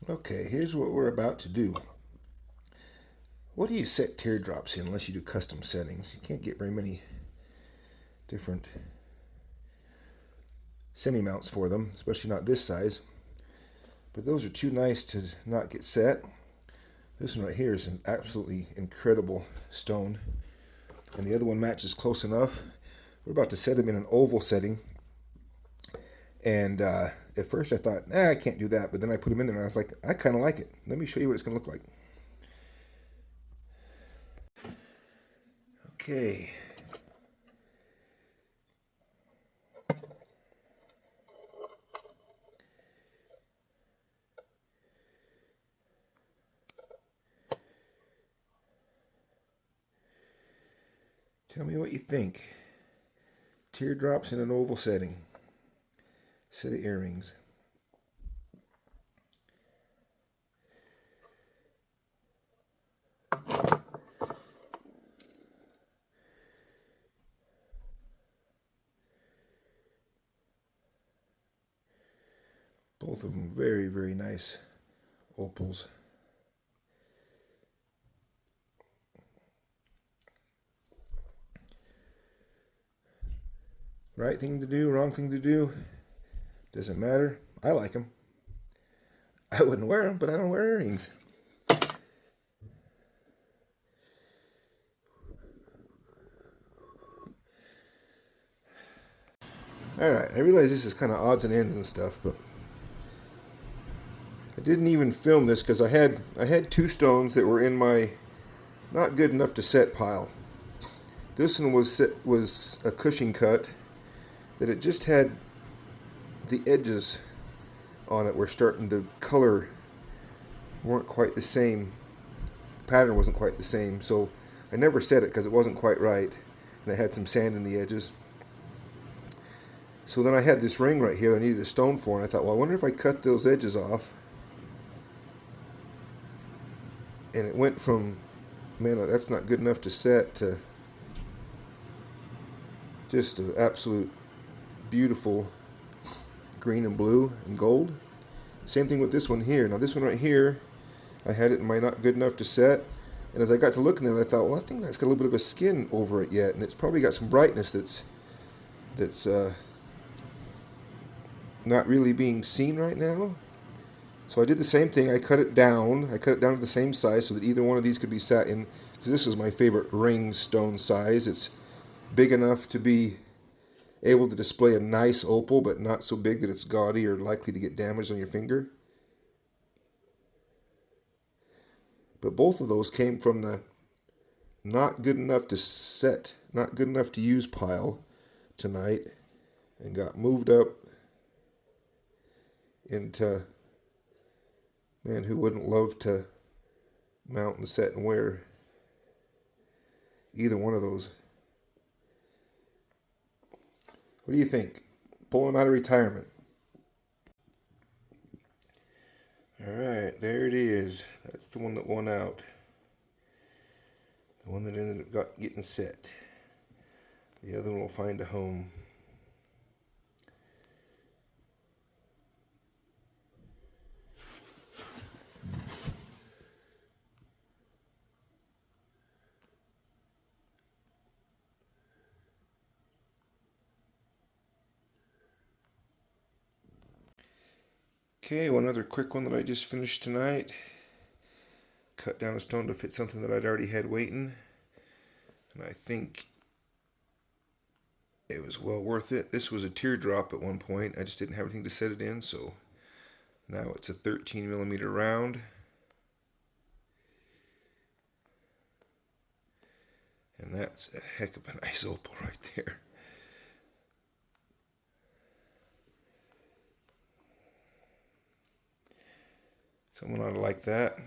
Okay, here's what we're about to do. What do you set teardrops in unless you do custom settings? You can't get very many different semi-mounts for them, especially not this size. But those are too nice to not get set. This one right here is an absolutely incredible stone. And the other one matches close enough. We're about to set them in an oval setting. And at first I thought, I can't do that. But then I put them in there and I was like, I kind of like it. Let me show you what it's going to look like. Okay. Tell me what you think. Teardrops in an oval setting. Set of earrings. Both of them very, very nice opals. Right thing to do, wrong thing to do. Doesn't matter. I like them. I wouldn't wear them, but I don't wear earrings. Alright, I realize this is kind of odds and ends and stuff, but I didn't even film this because I had two stones that were in my not good enough to set pile. This one was a cushion cut that it just had the edges on it were starting to color weren't quite the same. The pattern wasn't quite the same, so I never set it because it wasn't quite right, and it had some sand in the edges. So then I had this ring right here I needed a stone for, and I thought, well, I wonder if I cut those edges off. And it went from, man, that's not good enough to set, to just an absolute beautiful green and blue and gold. Same thing with this one here. Now this one right here, I had it in my not good enough to set, and as I got to looking at it, I thought, well, I think that's got a little bit of a skin over it yet, and it's probably got some brightness that's not really being seen right now. So I did the same thing. I cut it down. I cut it down to the same size so that either one of these could be sat in, because this is my favorite ring stone size. It's big enough to be able to display a nice opal, but not so big that it's gaudy or likely to get damaged on your finger. But both of those came from the not good enough to set, not good enough to use pile tonight, and got moved up into, man, who wouldn't love to mount and set and wear either one of those? What do you think? Pull them out of retirement. All right, there it is. That's the one that won out. The one that ended up getting set. The other one will find a home. Okay, one other quick one that I just finished tonight. Cut down a stone to fit something that I'd already had waiting. And I think it was well worth it. This was a teardrop at one point. I just didn't have anything to set it in, so now it's a 13 millimeter round. And that's a heck of a nice opal right there. Someone ought to like that.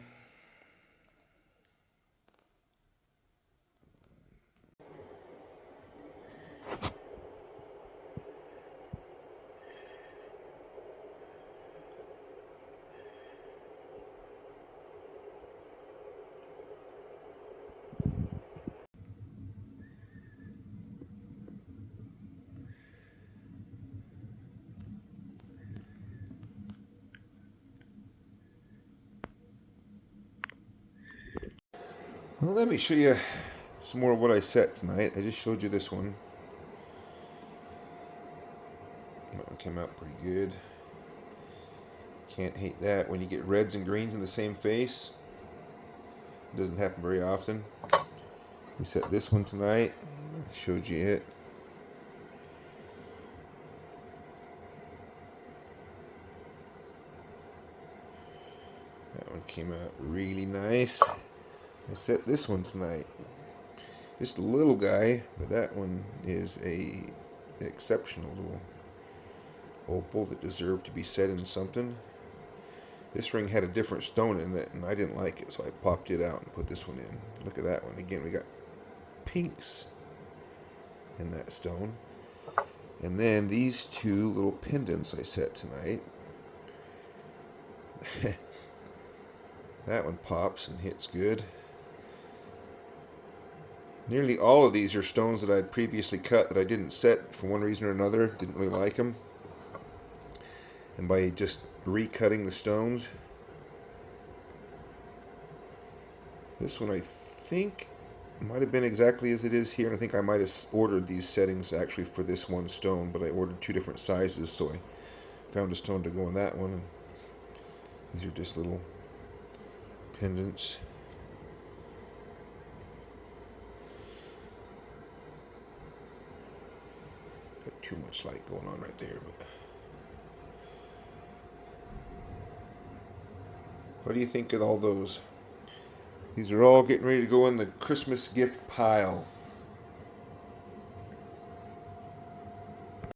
Well, let me show you some more of what I set tonight. I just showed you this one. That one came out pretty good. Can't hate that when you get reds and greens in the same face. It doesn't happen very often. We set this one tonight. I showed you it. That one came out really nice. I set this one tonight. Just a little guy, but that one is a exceptional little opal that deserved to be set in something. This ring had a different stone in it, and I didn't like it, so I popped it out and put this one in. Look at that one. Again, we got pinks in that stone. And then these two little pendants I set tonight. That one pops and hits good. Nearly all of these are stones that I had previously cut that I didn't set for one reason or another. Didn't really like them. And by just recutting the stones. This one I think might have been exactly as it is here. And I think I might have ordered these settings actually for this one stone. But I ordered two different sizes, so I found a stone to go in that one. These are just little pendants. Got too much light going on right there, but what do you think of all those? These are all getting ready to go in the Christmas gift pile.